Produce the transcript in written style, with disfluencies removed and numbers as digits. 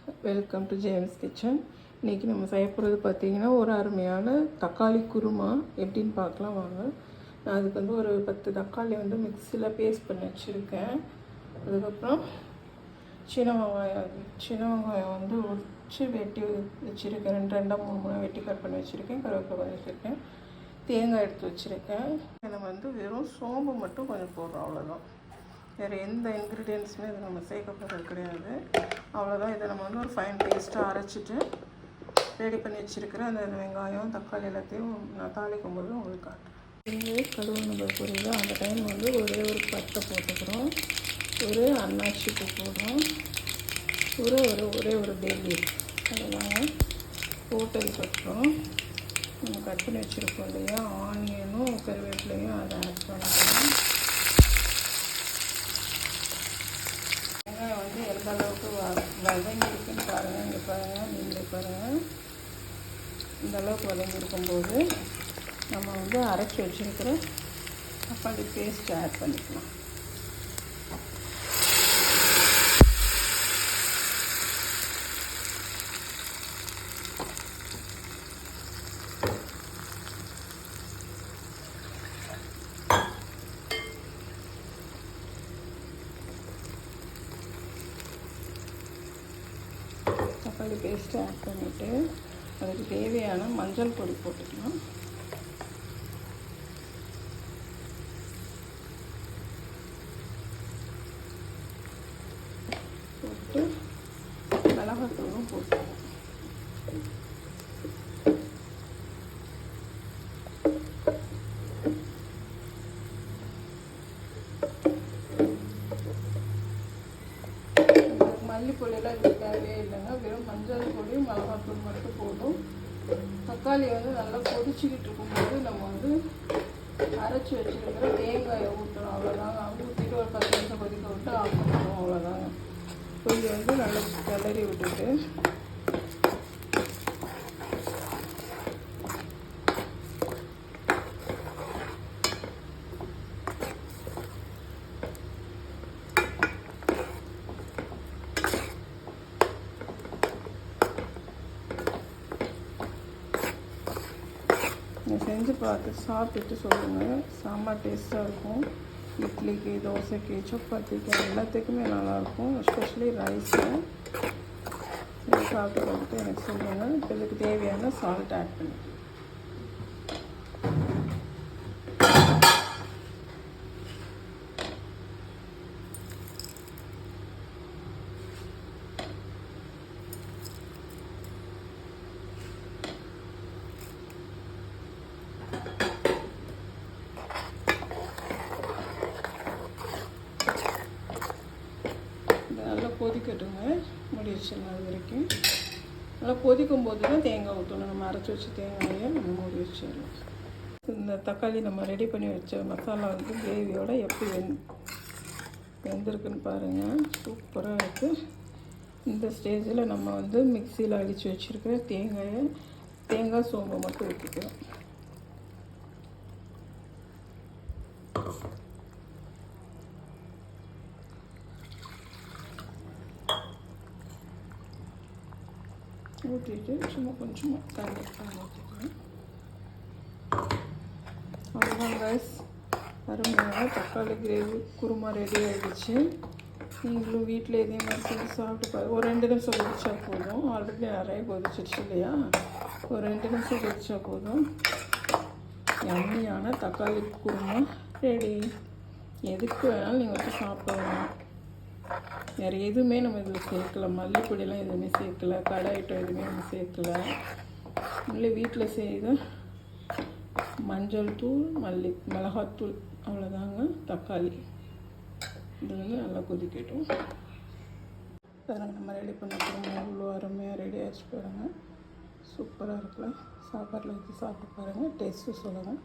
Welcome to James kitchen. இன்றைக்கி நம்ம செய்ய போகிறது பார்த்திங்கன்னா ஒரு அருமையான தக்காளி குருமா எப்படின்னு பார்க்கலாம் வாங்க. நான் அதுக்கு வந்து ஒரு 10 தக்காளி வந்து மிக்சியில் பேஸ்ட் பண்ணி வச்சுருக்கேன். அதுக்கப்புறம் சின்ன வெங்காயம் வந்து உரிச்சு வெட்டி வச்சுருக்கேன். ரெண்டாக மூணு வெட்டி கட் பண்ணி வச்சுருக்கேன். கருவேப்பிலை கொஞ்சம் வச்சுருக்கேன். தேங்காய் எடுத்து வச்சுருக்கேன். இதில் வந்து வெறும் சோம்பு மட்டும் கொஞ்சம் போடுறோம், அவ்வளோதான். வேறு எந்த இன்க்ரீடியன்ஸுமே இதை நம்ம சேர்க்கப்படுறது கிடையாது. அவ்வளோதான். இதை நம்ம வந்து ஒரு ஃபைன் பேஸ்ட்டாக அரைச்சிட்டு ரெடி பண்ணி வச்சுருக்கிறேன். அந்த வெங்காயம் தக்காளி எல்லாத்தையும் நான் தாளிக்கும் போது உங்களுக்கு காட்டுறேன். கழுவுன புரியுது. அந்த டைம் வந்து ஒரே ஒரு பட்டை போட்டுக்கிறோம், ஒரு அன்னாச்சி பூ போடுறோம், ஒரே ஒரு டெல்லி அதெல்லாம் போட்டதுக்கப்புறம் நம்ம கட் பண்ணி வச்சுருக்கோம் இல்லையா, ஆனியனும் கருவேப்பிலையும் அதை ஆட் பண்ணிக்கிறோம். வெங்காயம் வந்து எந்த அளவுக்கு வதங்கிருக்குன்னு பாருங்கள். இங்கே பாருங்கள், நீங்களே பாருங்கள். இந்த அளவுக்கு வதங்கியிருக்கும்போது நம்ம வந்து அரைச்சி வச்சுருக்கிற தக்காளி பேஸ்ட் ஆட் பண்ணிக்கலாம். தக்காளி பேஸ்ட்டு ஆட் பண்ணிவிட்டு அதுக்கு தேவையான மஞ்சள் பொடி போட்டுக்கலாம். போட்டு மிளகாத்தூளும் போட்டுக்கலாம். மல்லிப்பொடியெல்லாம் இது தேவையே இல்லைங்க. வெறும் மஞ்சள் பொடி மிளகாத்தூள் மட்டும் போதும். தக்காளி வந்து நல்லா கொதிச்சுக்கிட்டு இருக்கும்போது நம்ம வந்து அரைச்சி வச்சுருக்கிற தேங்காயை ஊற்றணும், அவ்வளோதாங்க. ஊற்றிட்டு ஒரு 10 நிமிஷம் கொதிக்க விட்டு ஆஃப் பண்ணிடுவோம், அவ்வளோதாங்க. கொஞ்சம் வந்து நல்லா கிளறி விட்டுட்டு நீங்கள் செஞ்சு பார்த்து சாப்பிட்டுட்டு சொல்லுங்கள். செம்ம டேஸ்ட்டாக இருக்கும். இட்லிக்கு, தோசைக்கு, சப்பாத்திக்கு எல்லாத்துக்குமே நல்லாயிருக்கும். எஸ்பெஷலி ரைஸில் சாப்பிட்டு பார்த்துட்டு எனக்கு சொல்லுங்கள். இப்போ இதுக்கு தேவையான சால்ட் ஆட் பண்ணி நல்லா கொதிக்கட்டுங்க. மூடி வச்சிடலாம். அது வரைக்கும் நல்லா கொதிக்கும் போது தான் தேங்காய் ஊற்றணும். நம்ம அரைச்சி வச்ச தேங்காயை நம்ம மூடி வச்சிடலாம். இந்த தக்காளி நம்ம ரெடி பண்ணி வச்ச மசாலா வந்து கிரேவியோட எப்படி வெந்திருக்குன்னு பாருங்கள். சூப்பராக இருக்குது. இந்த ஸ்டேஜில் நம்ம வந்து மிக்சியில் அடித்து வச்சுருக்கிற தேங்காய் சோம்பு மட்டும் ஊற்றிக்கிறோம். ஊற்றிட்டு சும்மா கொஞ்சமாக தண்ணி ஊற்றிக்கலாம். அவ்வளோதான் ரைஸ். அருமையான தக்காளி கிரேவி குருமா ரெடி ஆகிடுச்சு. நீங்களும் வீட்டில் இதே மாதிரி செஞ்சு சாப்பிட்டு பாருங்கள். ஒரு 2 நிமிஷம் கொதிச்சா போதும். ஆல்ரெடி நிறைய கொதிச்சிருச்சு இல்லையா, ஒரு 2 நிமிஷம் கொதிச்சா போதும். யம்மியான தக்காளி குருமா ரெடி. எதுக்கு வேணாலும் நீங்கள் வச்சு சாப்பிடலாம். வேறு எதுவுமே நம்ம இதில் சேர்க்கலை. மல்லிப்பொடியெல்லாம் எதுவுமே சேர்க்கலை. கடை ஐட்டம் எதுவுமே நம்ம சேர்க்கலை. இல்லை வீட்டில் செய்த மஞ்சள் தூள், மிளகாத்தூள், அவ்வளோதாங்க. தக்காளி இது வந்து நல்லா கொதிக்கட்டும். பாருங்கள், நம்ம ரெடி பண்ண போகிறோம். அவ்வளோ அருமையாக ரெடி ஆகிடுச்சு பாருங்கள். சூப்பராக இருக்குல்ல. சாப்பாட்டில் வச்சு சாப்பிட்டு பாருங்கள். டேஸ்ட்டு சொல்லுங்கள்.